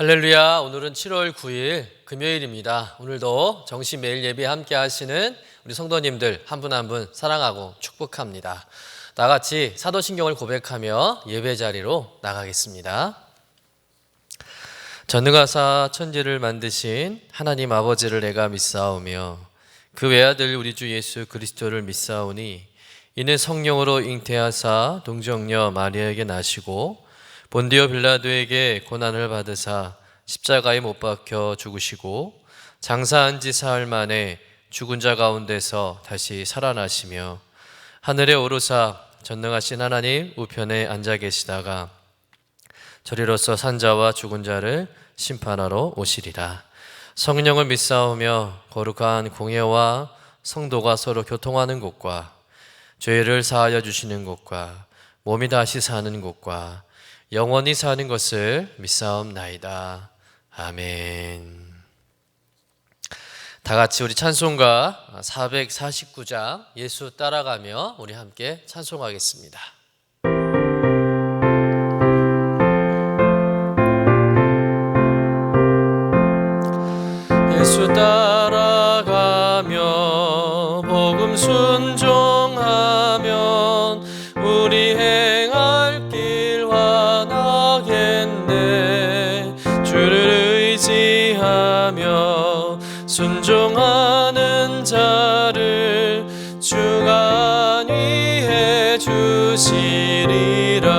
할렐루야. 오늘은 7월 9일 금요일입니다. 오늘도 정시 매일 예배 함께 하시는 우리 성도님들 한 분 한 분 사랑하고 축복합니다. 나같이 사도신경을 고백하며 예배 자리로 나가겠습니다. 전능하사 천지를 만드신 하나님 아버지를 내가 믿사오며 그 외아들 우리 주 예수 그리스도를 믿사오니 이는 성령으로 잉태하사 동정녀 마리아에게 나시고 본디오 빌라도에게 고난을 받으사 십자가에 못 박혀 죽으시고 장사한 지 사흘 만에 죽은 자 가운데서 다시 살아나시며 하늘에 오르사 전능하신 하나님 우편에 앉아 계시다가 저리로서 산자와 죽은 자를 심판하러 오시리라. 성령을 믿사오며 거룩한 공예와 성도가 서로 교통하는 곳과 죄를 사하여 주시는 곳과 몸이 다시 사는 곳과 영원히 사는 것을 믿사옵나이다. 아멘. 다 같이 우리 찬송가 449장 예수 따라가며 우리 함께 찬송하겠습니다. 예수 따라가며 복음 순종하면 우리 행할 길 환하겠네. 주를 의지하며 순종하는 자를 주가 안위해 주시리라.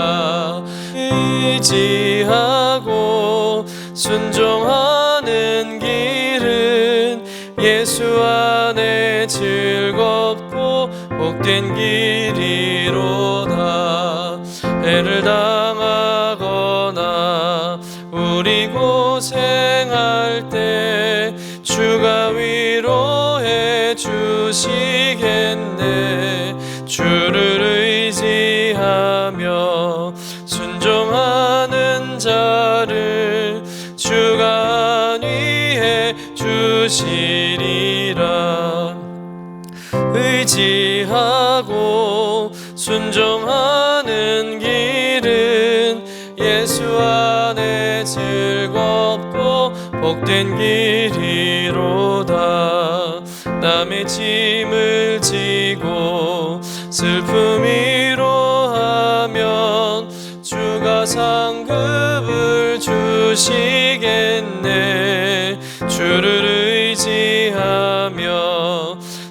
의지하고 순종하는 길은 예수 안에 즐겁고 복된 길이로다. 해를 당하거나 우리 고생할 때 주가 위로해 주시겠네. 주를 의지하며 순종하는 자를 주가 안위해 주시리라. 의지하고 순종하는 길은 예수 안에 즐겁고 복된 길이로다. 남의 짐을 지고 슬픔 위로하면 주가 상급을 주시겠네. 주를 의지하며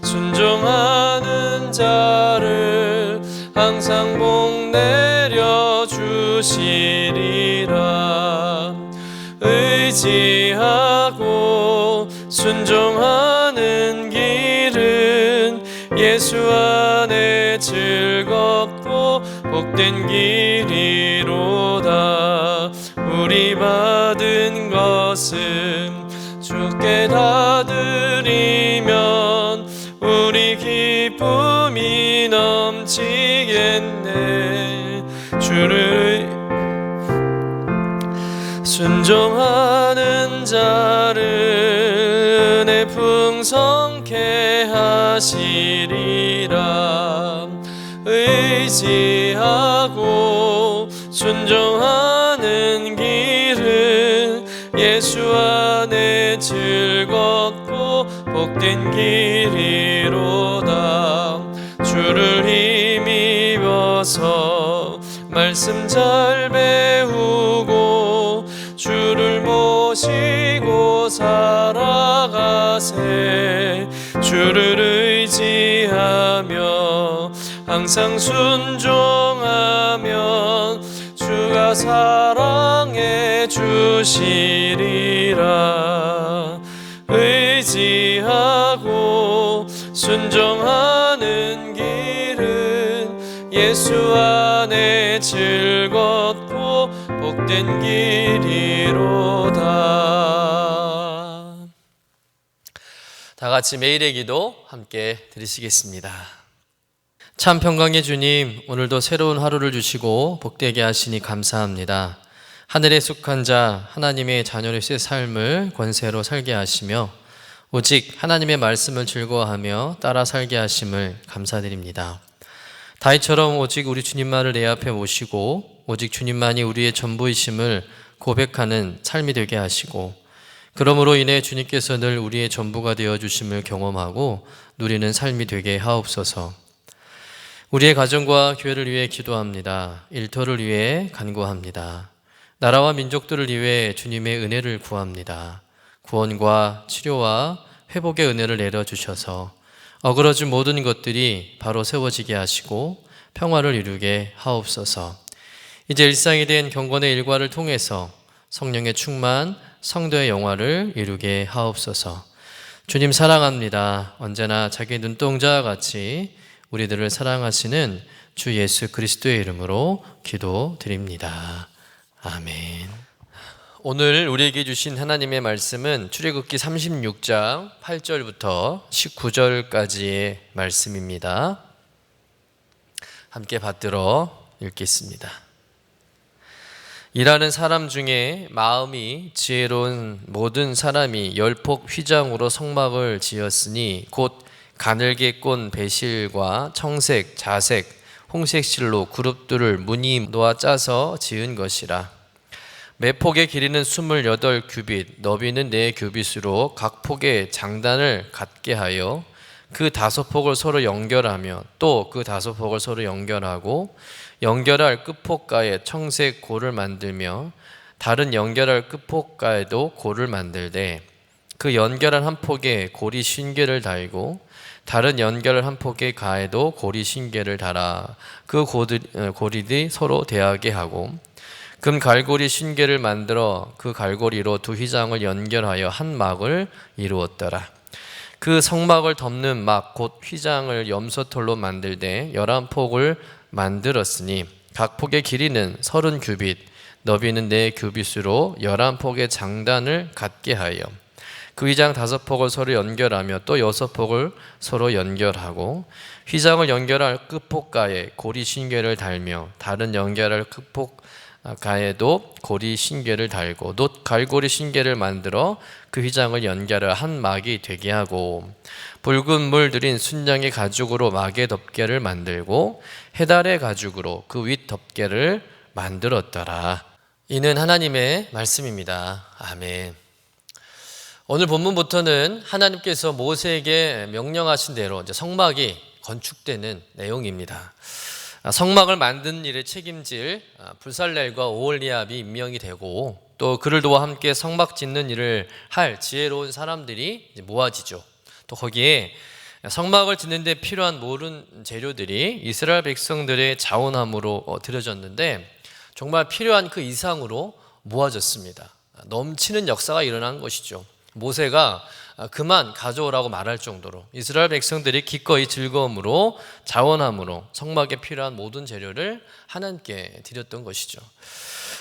순종하는 자를 항상 복 내려 주시리라. 의지하고 순종하는 길은 예수 안에 즐겁고 복된 길이로다. 우리 받은 것은 주께 다 드리면 우리 기쁨이 넘치겠네. 주를 순종하는 자를 은혜 풍성케 하시리라. 의지하고 순종하는 길은 예수 안에 즐겁고 복된 길이로다. 주를 힘입어서 말씀 잘 배우고 주를 모시고 살아가세. 주를 의지하며 항상 순종하면 주가 사랑해 주시리라. 의지하고 순종하는 길은 예수 안에 즐겁고 복된 길이로다. 다 같이 매일의 기도 함께 드리시겠습니다. 참 평강의 주님, 오늘도 새로운 하루를 주시고 복되게 하시니 감사합니다. 하늘에 속한 자 하나님의 자녀로서의 삶을 권세로 살게 하시며 오직 하나님의 말씀을 즐거워하며 따라 살게 하심을 감사드립니다. 다윗처럼 오직 우리 주님만을 내 앞에 모시고 오직 주님만이 우리의 전부이심을 고백하는 삶이 되게 하시고, 그러므로 인해 주님께서 늘 우리의 전부가 되어 주심을 경험하고 누리는 삶이 되게 하옵소서. 우리의 가정과 교회를 위해 기도합니다. 일터를 위해 간구합니다. 나라와 민족들을 위해 주님의 은혜를 구합니다. 구원과 치료와 회복의 은혜를 내려주셔서 어그러진 모든 것들이 바로 세워지게 하시고 평화를 이루게 하옵소서. 이제 일상이 된 경건의 일과를 통해서 성령의 충만, 성도의 영화를 이루게 하옵소서. 주님 사랑합니다. 언제나 자기 눈동자와 같이 우리들을 사랑하시는 주 예수 그리스도의 이름으로 기도드립니다. 아멘. 오늘 우리에게 주신 하나님의 말씀은 출애굽기 36장 8절부터 19절까지의 말씀입니다. 함께 받들어 읽겠습니다. 일하는 사람 중에 마음이 지혜로운 모든 사람이 열폭 휘장으로 성막을 지었으니 곧 가늘게 꼰 배실과 청색, 자색, 홍색 실로 그룹들을 무늬 놓아 짜서 지은 것이라. 매 폭의 길이는 28규빗, 너비는 4규빗으로 각 폭에 장단을 갖게 하여 그 5폭을 서로 연결하며 또 그 5폭을 서로 연결하고 연결할 끝폭가에 청색 고를 만들며 다른 연결할 끝폭가에도 고를 만들되 그 연결한 한 폭에 고리 50개를 달고 다른 연결 한 폭의 가에도 고리 50개를 달아 그 고리들이 서로 대하게 하고 금 갈고리 50개를 만들어 그 갈고리로 두 휘장을 연결하여 한 막을 이루었더라. 그 성막을 덮는 막 곧 휘장을 염소털로 만들되 11폭을 만들었으니 각 폭의 길이는 30규빗, 너비는 4규빗으로 11폭의 장단을 갖게 하여 그 휘장 5폭을 서로 연결하며 또 6폭을 서로 연결하고 휘장을 연결할 끝폭가에 고리 50개를 달며 다른 연결할 끝폭가에도 고리 50개를 달고 놋 갈고리 50개를 만들어 그 휘장을 연결할 한 막이 되게 하고 붉은 물 들인 순양의 가죽으로 막의 덮개를 만들고 해달의 가죽으로 그 윗 덮개를 만들었더라. 이는 하나님의 말씀입니다. 아멘. 오늘 본문부터는 하나님께서 모세에게 명령하신 대로 이제 성막이 건축되는 내용입니다. 성막을 만드는 일에 책임질 불살렐과 오홀리압이 임명이 되고 또 그를 도와 함께 성막 짓는 일을 할 지혜로운 사람들이 모아지죠. 또 거기에 성막을 짓는 데 필요한 모든 재료들이 이스라엘 백성들의 자원함으로 드려졌는데 정말 필요한 그 이상으로 모아졌습니다. 넘치는 역사가 일어난 것이죠. 모세가 그만 가져오라고 말할 정도로 이스라엘 백성들이 기꺼이 즐거움으로 자원함으로 성막에 필요한 모든 재료를 하나님께 드렸던 것이죠.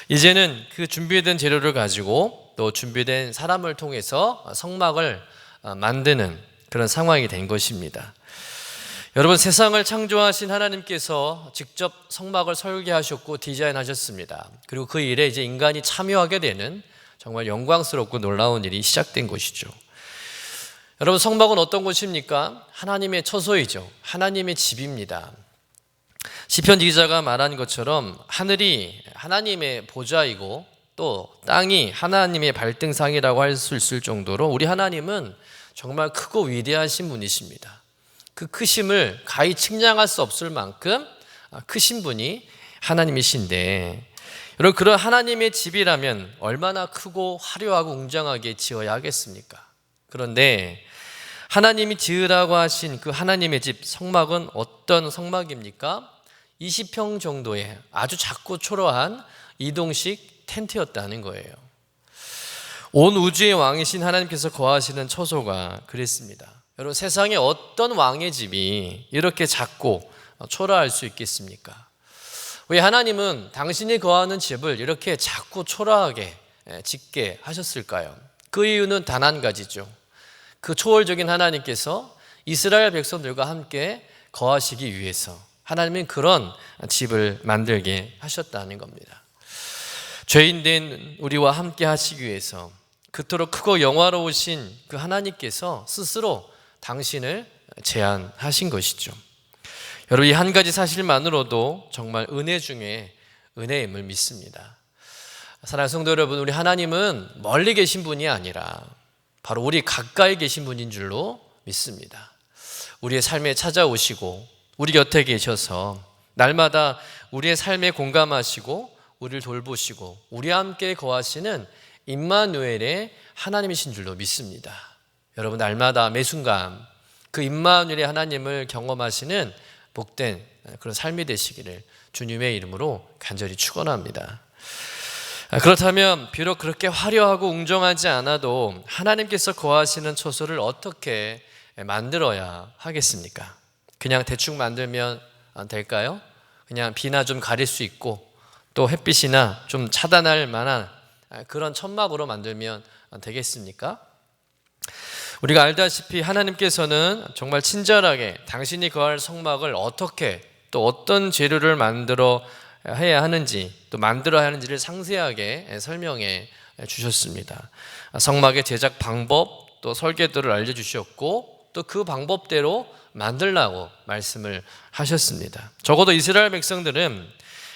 이제는 그 준비된 재료를 가지고 또 준비된 사람을 통해서 성막을 만드는 그런 상황이 된 것입니다. 여러분, 세상을 창조하신 하나님께서 직접 성막을 설계하셨고 디자인하셨습니다. 그리고 그 일에 이제 인간이 참여하게 되는 정말 영광스럽고 놀라운 일이 시작된 것이죠. 여러분, 성막은 어떤 곳입니까? 하나님의 처소이죠. 하나님의 집입니다. 시편 기자가 말한 것처럼 하늘이 하나님의 보좌이고 또 땅이 하나님의 발등상이라고 할 수 있을 정도로 우리 하나님은 정말 크고 위대하신 분이십니다. 그 크심을 가히 측량할 수 없을 만큼 크신 분이 하나님이신데, 여러분, 그런 하나님의 집이라면 얼마나 크고 화려하고 웅장하게 지어야 하겠습니까? 그런데 하나님이 지으라고 하신 그 하나님의 집 성막은 어떤 성막입니까? 20평 정도의 아주 작고 초라한 이동식 텐트였다는 거예요. 온 우주의 왕이신 하나님께서 거하시는 처소가 그랬습니다. 여러분, 세상에 어떤 왕의 집이 이렇게 작고 초라할 수 있겠습니까? 왜 하나님은 당신이 거하는 집을 이렇게 작고 초라하게 짓게 하셨을까요? 그 이유는 단 한 가지죠. 그 초월적인 하나님께서 이스라엘 백성들과 함께 거하시기 위해서 하나님은 그런 집을 만들게 하셨다는 겁니다. 죄인된 우리와 함께 하시기 위해서 그토록 크고 영화로우신 그 하나님께서 스스로 당신을 제안하신 것이죠. 여러분, 이 한 가지 사실만으로도 정말 은혜 중에 은혜임을 믿습니다. 사랑하는 성도 여러분, 우리 하나님은 멀리 계신 분이 아니라 바로 우리 가까이 계신 분인 줄로 믿습니다. 우리의 삶에 찾아오시고 우리 곁에 계셔서 날마다 우리의 삶에 공감하시고 우리를 돌보시고 우리와 함께 거하시는 임마누엘의 하나님이신 줄로 믿습니다. 여러분, 날마다 매 순간 그 임마누엘의 하나님을 경험하시는 복된 그런 삶이 되시기를 주님의 이름으로 간절히 축원합니다. 그렇다면 비록 그렇게 화려하고 웅장하지 않아도 하나님께서 거하시는 처소를 어떻게 만들어야 하겠습니까? 그냥 대충 만들면 될까요? 그냥 비나 좀 가릴 수 있고 또 햇빛이나 좀 차단할 만한 그런 천막으로 만들면 되겠습니까? 우리가 알다시피 하나님께서는 정말 친절하게 당신이 거할 성막을 어떻게 또 어떤 재료를 만들어 해야 하는지 또 만들어야 하는지를 상세하게 설명해 주셨습니다. 성막의 제작 방법 또 설계도를 알려주셨고 또 그 방법대로 만들라고 말씀을 하셨습니다. 적어도 이스라엘 백성들은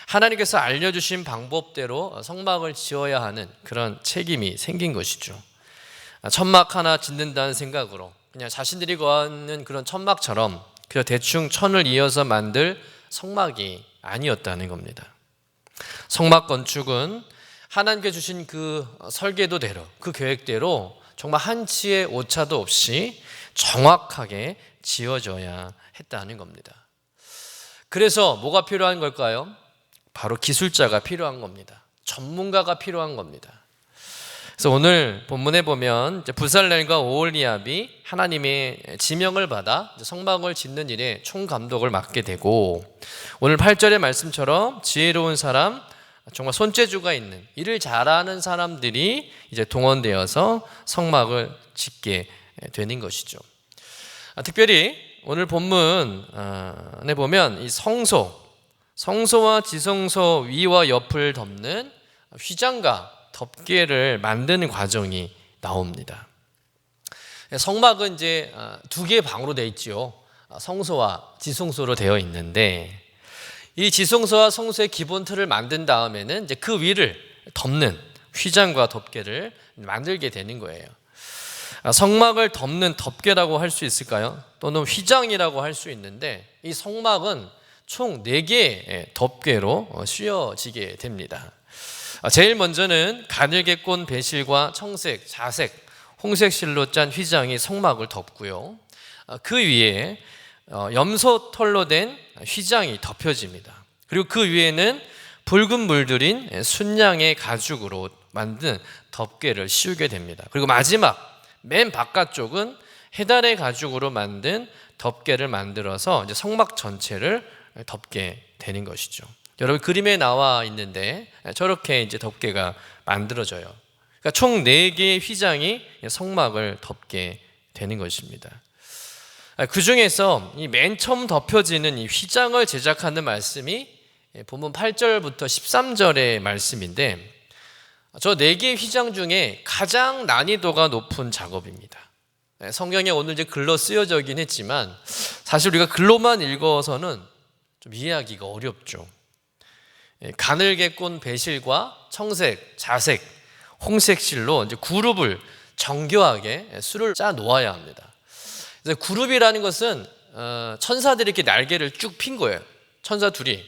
하나님께서 알려주신 방법대로 성막을 지어야 하는 그런 책임이 생긴 것이죠. 천막 하나 짓는다는 생각으로 그냥 자신들이 거하는 그런 천막처럼 그냥 대충 천을 이어서 만들 성막이 아니었다는 겁니다. 성막 건축은 하나님께 주신 그 설계도대로 그 계획대로 정말 한치의 오차도 없이 정확하게 지어져야 했다는 겁니다. 그래서 뭐가 필요한 걸까요? 바로 기술자가 필요한 겁니다. 전문가가 필요한 겁니다. 그래서 오늘 본문에 보면 부살렐과 오홀리압이 하나님의 지명을 받아 성막을 짓는 일에 총감독을 맡게 되고, 오늘 8절의 말씀처럼 지혜로운 사람, 정말 손재주가 있는 일을 잘하는 사람들이 이제 동원되어서 성막을 짓게 되는 것이죠. 특별히 오늘 본문에 보면 이 성소와 지성소 위와 옆을 덮는 휘장과 덮개를 만드는 과정이 나옵니다. 성막은 이제 두 개의 방으로 되어 있지요. 성소와 지성소로 되어 있는데, 이 지성소와 성소의 기본 틀을 만든 다음에는 이제 그 위를 덮는 휘장과 덮개를 만들게 되는 거예요. 성막을 덮는 덮개라고 할 수 있을까요? 또는 휘장이라고 할 수 있는데, 이 성막은 총 4개의 덮개로 씌워지게 됩니다. 제일 먼저는 가늘게 꼰 배실과 청색, 자색, 홍색 실로 짠 휘장이 성막을 덮고요. 그 위에 염소 털로 된 휘장이 덮여집니다. 그리고 그 위에는 붉은 물들인 순양의 가죽으로 만든 덮개를 씌우게 됩니다. 그리고 마지막 맨 바깥쪽은 해달의 가죽으로 만든 덮개를 만들어서 이제 성막 전체를 덮게 되는 것이죠. 여러분, 그림에 나와 있는데 저렇게 이제 덮개가 만들어져요. 그러니까 총 4개의 휘장이 성막을 덮게 되는 것입니다. 그 중에서 이 맨 처음 덮여지는 이 휘장을 제작하는 말씀이 본문 8절부터 13절의 말씀인데, 저 4개의 휘장 중에 가장 난이도가 높은 작업입니다. 성경에 오늘 이제 글로 쓰여져긴 했지만 사실 우리가 글로만 읽어서는 좀 이해하기가 어렵죠. 가늘게 꼰 배실과 청색, 자색, 홍색 실로 이제 그룹을 정교하게 수를 짜 놓아야 합니다. 그래서 그룹이라는 것은 천사들이 이렇게 날개를 쭉 핀 거예요. 천사 둘이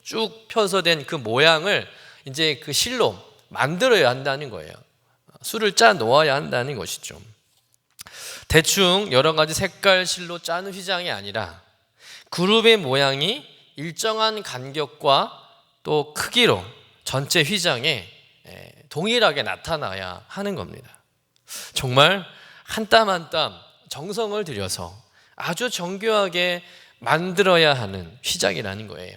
쭉 펴서 된 그 모양을 이제 그 실로 만들어야 한다는 거예요. 수를 짜 놓아야 한다는 것이죠. 대충 여러 가지 색깔 실로 짜는 휘장이 아니라 그룹의 모양이 일정한 간격과 또 크기로 전체 휘장에 동일하게 나타나야 하는 겁니다. 정말 한 땀 한 땀 정성을 들여서 아주 정교하게 만들어야 하는 휘장이라는 거예요.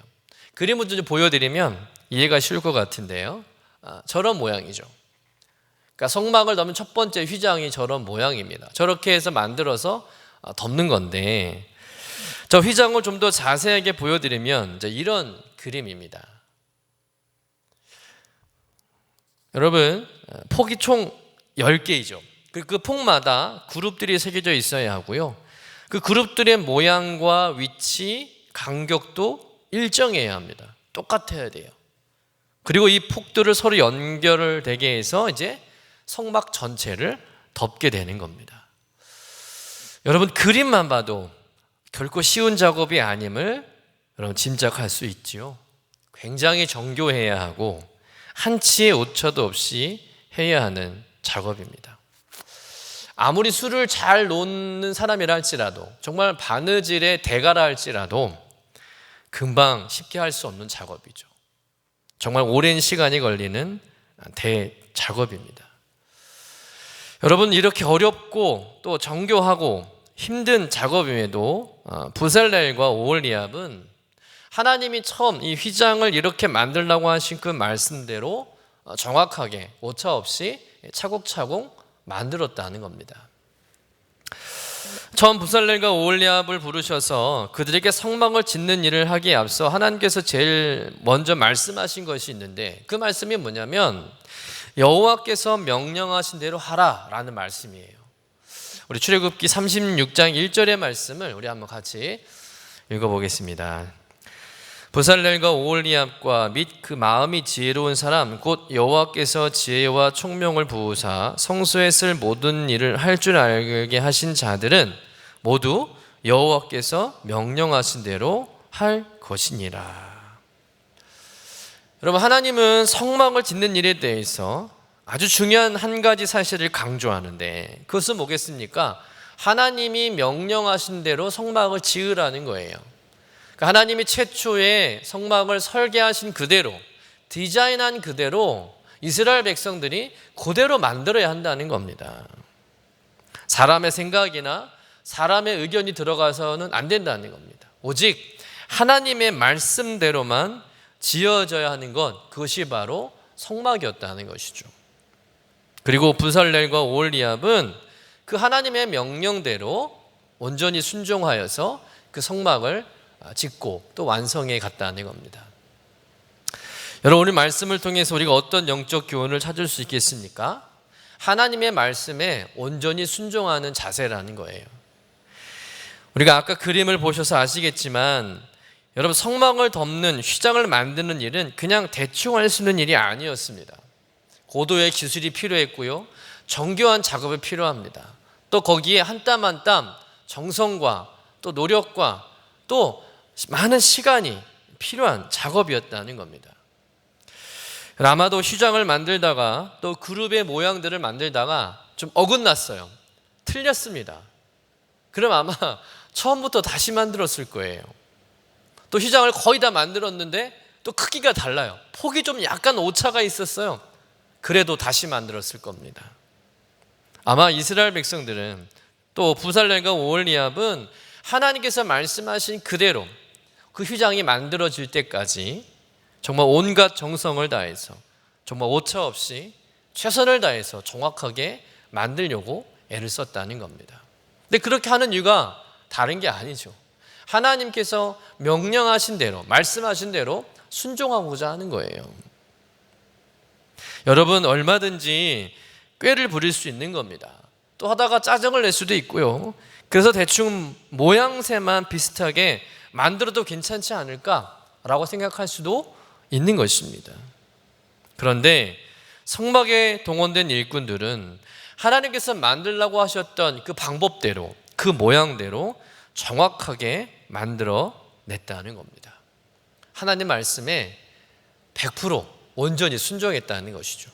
그림을 좀 보여드리면 이해가 쉬울 것 같은데요. 저런 모양이죠. 그러니까 성막을 덮는 첫 번째 휘장이 저런 모양입니다. 저렇게 해서 만들어서 덮는 건데, 저 휘장을 좀 더 자세하게 보여드리면 이제 이런 그림입니다. 여러분, 폭이 총 10개이죠. 그 폭마다 그룹들이 새겨져 있어야 하고요. 그 그룹들의 모양과 위치, 간격도 일정해야 합니다. 똑같아야 돼요. 그리고 이 폭들을 서로 연결되게 해서 이제 성막 전체를 덮게 되는 겁니다. 여러분, 그림만 봐도 결코 쉬운 작업이 아님을 여러분 짐작할 수 있지요. 굉장히 정교해야 하고 한치의 오차도 없이 해야 하는 작업입니다. 아무리 술을 잘 놓는 사람이라 할지라도, 정말 바느질의 대가라 할지라도 금방 쉽게 할 수 없는 작업이죠. 정말 오랜 시간이 걸리는 대작업입니다. 여러분, 이렇게 어렵고 또 정교하고 힘든 작업임에도 부살렐과 오홀리압은 하나님이 처음 이 휘장을 이렇게 만들라고 하신 그 말씀대로 정확하게 오차 없이 차곡차곡 만들었다는 겁니다. 처음 부살렐과 오홀리압을 부르셔서 그들에게 성막을 짓는 일을 하기에 앞서 하나님께서 제일 먼저 말씀하신 것이 있는데, 그 말씀이 뭐냐면 여호와께서 명령하신 대로 하라라는 말씀이에요. 우리 출애굽기 36장 1절의 말씀을 우리 한번 같이 읽어보겠습니다. 부살렐과 오홀리압과 및 그 마음이 지혜로운 사람 곧 여호와께서 지혜와 총명을 부으사 성소에 쓸 모든 일을 할 줄 알게 하신 자들은 모두 여호와께서 명령하신 대로 할 것이니라. 여러분, 하나님은 성막을 짓는 일에 대해서 아주 중요한 한 가지 사실을 강조하는데, 그것은 뭐겠습니까? 하나님이 명령하신 대로 성막을 지으라는 거예요. 하나님이 최초에 성막을 설계하신 그대로, 디자인한 그대로 이스라엘 백성들이 그대로 만들어야 한다는 겁니다. 사람의 생각이나 사람의 의견이 들어가서는 안 된다는 겁니다. 오직 하나님의 말씀대로만 지어져야 하는 것, 그것이 바로 성막이었다는 것이죠. 그리고 부살렐과 오홀리압은 그 하나님의 명령대로 온전히 순종하여서 그 성막을 짓고 또 완성해 갔다는 겁니다. 여러분, 오늘 말씀을 통해서 우리가 어떤 영적 교훈을 찾을 수 있겠습니까? 하나님의 말씀에 온전히 순종하는 자세라는 거예요. 우리가 아까 그림을 보셔서 아시겠지만, 여러분, 성막을 덮는 휘장을 만드는 일은 그냥 대충 할 수 있는 일이 아니었습니다. 고도의 기술이 필요했고요, 정교한 작업이 필요합니다. 또 거기에 한 땀 한 땀 정성과 또 노력과 또 많은 시간이 필요한 작업이었다는 겁니다. 아마도 휘장을 만들다가 또 그룹의 모양들을 만들다가 좀 어긋났어요. 틀렸습니다. 그럼 아마 처음부터 다시 만들었을 거예요. 또 휘장을 거의 다 만들었는데 또 크기가 달라요. 폭이 좀 약간 오차가 있었어요. 그래도 다시 만들었을 겁니다. 아마 이스라엘 백성들은, 또 부살렐과 오홀리압은 하나님께서 말씀하신 그대로 그 휘장이 만들어질 때까지 정말 온갖 정성을 다해서 정말 오차 없이 최선을 다해서 정확하게 만들려고 애를 썼다는 겁니다. 근데 그렇게 하는 이유가 다른 게 아니죠. 하나님께서 명령하신 대로, 말씀하신 대로 순종하고자 하는 거예요. 여러분, 얼마든지 꾀를 부릴 수 있는 겁니다. 또 하다가 짜증을 낼 수도 있고요. 그래서 대충 모양새만 비슷하게 만들어도 괜찮지 않을까라고 생각할 수도 있는 것입니다. 그런데 성막에 동원된 일꾼들은 하나님께서 만들라고 하셨던 그 방법대로, 그 모양대로 정확하게 만들어 냈다는 겁니다. 하나님 말씀에 100% 온전히 순종했다는 것이죠.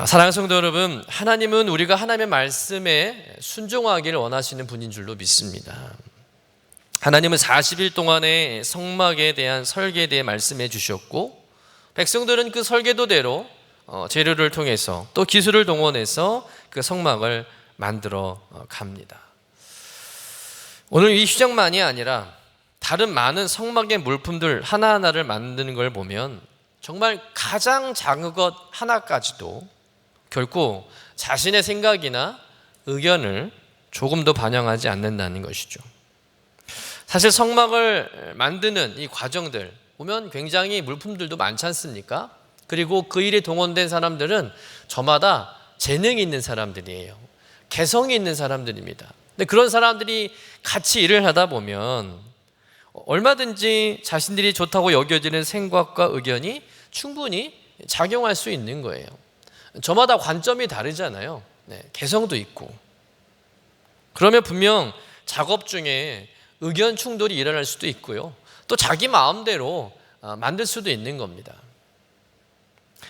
사랑하는 성도 여러분, 하나님은 우리가 하나님의 말씀에 순종하기를 원하시는 분인 줄로 믿습니다. 하나님은 40일 동안의 성막에 대한 설계에 대해 말씀해 주셨고, 백성들은 그 설계도대로 재료를 통해서 또 기술을 동원해서 그 성막을 만들어 갑니다. 오늘 이 휘장만이 아니라 다른 많은 성막의 물품들 하나하나를 만드는 걸 보면 정말 가장 작은 것 하나까지도 결코 자신의 생각이나 의견을 조금도 반영하지 않는다는 것이죠. 사실 성막을 만드는 이 과정들 보면 굉장히 물품들도 많지 않습니까? 그리고 그 일에 동원된 사람들은 저마다 재능이 있는 사람들이에요. 개성이 있는 사람들입니다. 근데 그런 사람들이 같이 일을 하다 보면 얼마든지 자신들이 좋다고 여겨지는 생각과 의견이 충분히 작용할 수 있는 거예요. 저마다 관점이 다르잖아요. 개성도 있고. 그러면 분명 작업 중에 의견 충돌이 일어날 수도 있고요. 또 자기 마음대로 만들 수도 있는 겁니다.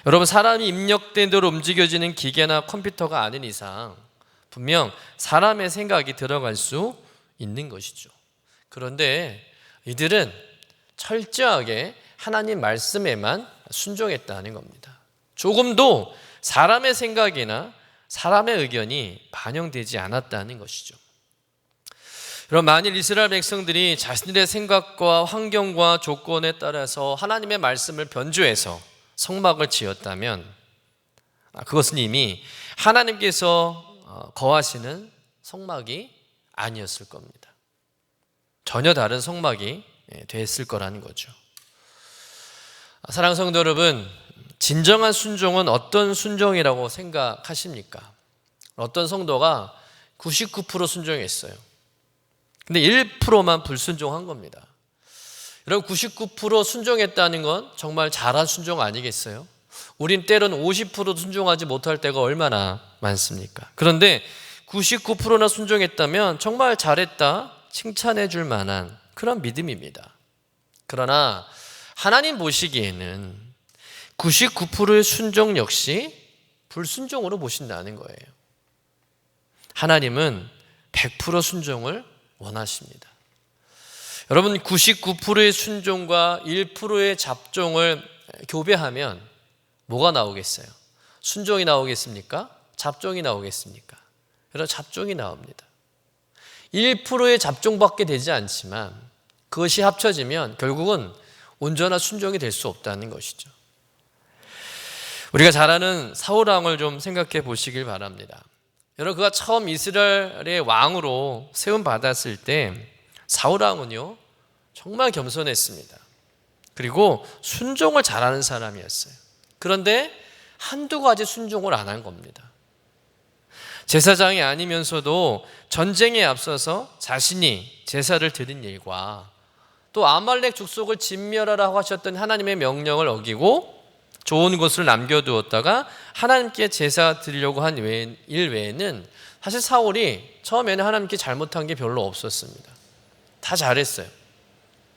여러분, 사람이 입력된 대로 움직여지는 기계나 컴퓨터가 아닌 이상 분명 사람의 생각이 들어갈 수 있는 것이죠. 그런데 이들은 철저하게 하나님 말씀에만 순종했다는 겁니다. 조금도 사람의 생각이나 사람의 의견이 반영되지 않았다는 것이죠. 그럼 만일 이스라엘 백성들이 자신들의 생각과 환경과 조건에 따라서 하나님의 말씀을 변조해서 성막을 지었다면 그것은 이미 하나님께서 거하시는 성막이 아니었을 겁니다. 전혀 다른 성막이 됐을 거라는 거죠. 사랑하는 성도 여러분, 진정한 순종은 어떤 순종이라고 생각하십니까? 어떤 성도가 99% 순종했어요. 근데 1%만 불순종한 겁니다. 여러분, 99% 순종했다는 건 정말 잘한 순종 아니겠어요? 우린 때로는 50%도 순종하지 못할 때가 얼마나 많습니까? 그런데 99%나 순종했다면 정말 잘했다 칭찬해 줄 만한 그런 믿음입니다. 그러나 하나님 보시기에는 99%의 순종 역시 불순종으로 보신다는 거예요. 하나님은 100% 순종을 원하십니다. 여러분, 99%의 순종과 1%의 잡종을 교배하면 뭐가 나오겠어요? 순종이 나오겠습니까? 잡종이 나오겠습니까? 여러분, 잡종이 나옵니다. 1%의 잡종밖에 되지 않지만 그것이 합쳐지면 결국은 온전한 순종이 될 수 없다는 것이죠. 우리가 잘 아는 사울 왕을 좀 생각해 보시길 바랍니다. 여러분, 그가 처음 이스라엘의 왕으로 세움 받았을 때 사울 왕은요 정말 겸손했습니다. 그리고 순종을 잘하는 사람이었어요. 그런데 한두 가지 순종을 안 한 겁니다. 제사장이 아니면서도 전쟁에 앞서서 자신이 제사를 드린 일과 또 아말렉 족속을 진멸하라고 하셨던 하나님의 명령을 어기고 좋은 것을 남겨두었다가 하나님께 제사 드리려고 한 일 외에는 사실 사울이 처음에는 하나님께 잘못한 게 별로 없었습니다. 다 잘했어요.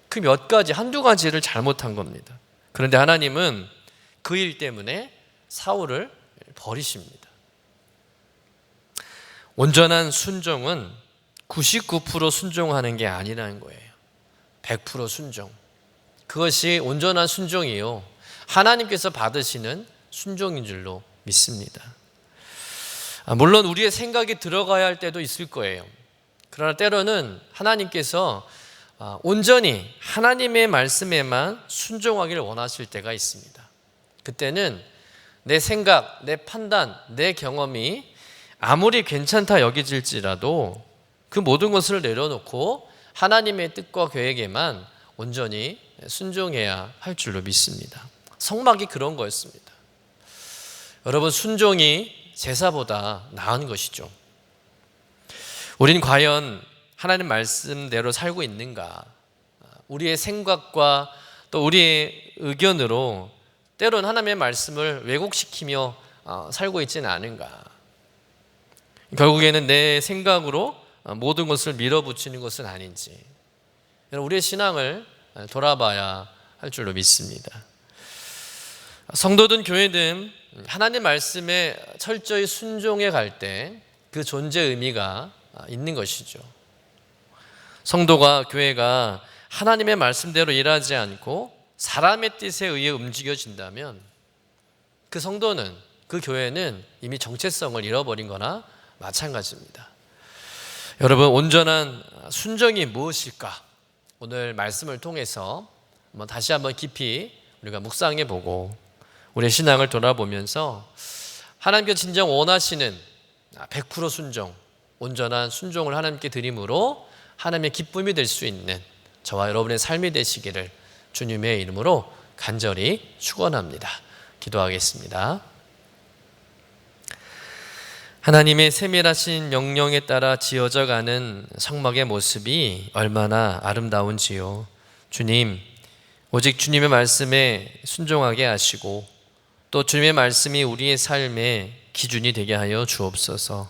그 몇 가지, 한두 가지를 잘못한 겁니다. 그런데 하나님은 그 일 때문에 사울을 버리십니다. 온전한 순종은 99% 순종하는 게 아니라는 거예요. 100% 순종. 그것이 온전한 순종이요, 하나님께서 받으시는 순종인 줄로 믿습니다. 물론 우리의 생각이 들어가야 할 때도 있을 거예요. 그러나 때로는 하나님께서 온전히 하나님의 말씀에만 순종하기를 원하실 때가 있습니다. 그때는 내 생각, 내 판단, 내 경험이 아무리 괜찮다 여겨질지라도 그 모든 것을 내려놓고 하나님의 뜻과 계획에만 온전히 순종해야 할 줄로 믿습니다. 성막이 그런 거였습니다. 여러분, 순종이 제사보다 나은 것이죠. 우린 과연 하나님 말씀대로 살고 있는가? 우리의 생각과 또 우리의 의견으로 때로는 하나님의 말씀을 왜곡시키며 살고 있지는 않은가? 결국에는 내 생각으로 모든 것을 밀어붙이는 것은 아닌지, 우리의 신앙을 돌아봐야 할 줄로 믿습니다. 성도든 교회든 하나님 말씀에 철저히 순종해 갈 때 그 존재 의미가 있는 것이죠. 성도가, 교회가 하나님의 말씀대로 일하지 않고 사람의 뜻에 의해 움직여진다면 그 성도는, 그 교회는 이미 정체성을 잃어버린 거나 마찬가지입니다. 여러분, 온전한 순종이 무엇일까? 오늘 말씀을 통해서 다시 한번 깊이 우리가 묵상해 보고 우리의 신앙을 돌아보면서 하나님께서 진정 원하시는 100% 순종, 온전한 순종을 하나님께 드림으로 하나님의 기쁨이 될 수 있는 저와 여러분의 삶이 되시기를 주님의 이름으로 간절히 축원합니다. 기도하겠습니다. 하나님의 세밀하신 명령에 따라 지어져 가는 성막의 모습이 얼마나 아름다운지요. 주님, 오직 주님의 말씀에 순종하게 하시고 또 주님의 말씀이 우리의 삶의 기준이 되게 하여 주옵소서.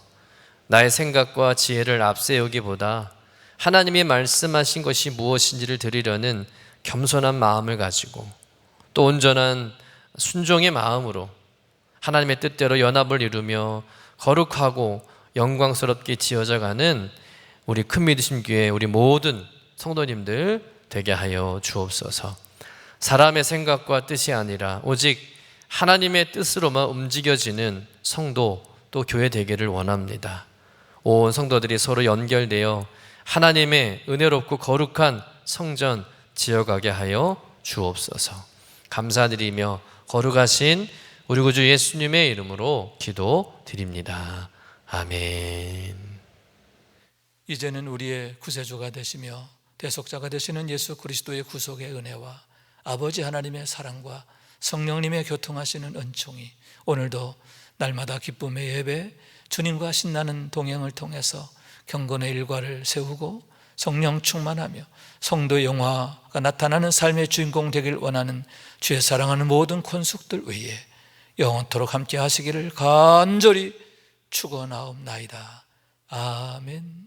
나의 생각과 지혜를 앞세우기보다 하나님이 말씀하신 것이 무엇인지를 드리려는 겸손한 마음을 가지고 또 온전한 순종의 마음으로 하나님의 뜻대로 연합을 이루며 거룩하고 영광스럽게 지어져 가는 우리 큰 믿으심 교회 우리 모든 성도님들 되게 하여 주옵소서. 사람의 생각과 뜻이 아니라 오직 하나님의 뜻으로만 움직여지는 성도 또 교회 되기를 원합니다. 온 성도들이 서로 연결되어 하나님의 은혜롭고 거룩한 성전 지어가게 하여 주옵소서. 감사드리며 거룩하신 우리 구주 예수님의 이름으로 기도드립니다. 아멘. 이제는 우리의 구세주가 되시며 대속자가 되시는 예수 그리스도의 구속의 은혜와 아버지 하나님의 사랑과 성령님의 교통하시는 은총이 오늘도 날마다 기쁨의 예배, 주님과 신나는 동행을 통해서 경건의 일과를 세우고 성령 충만하며 성도의 영화가 나타나는 삶의 주인공 되길 원하는 주의 사랑하는 모든 권속들 위에 영원토록 함께 하시기를 간절히 축원하옵나이다. 아멘.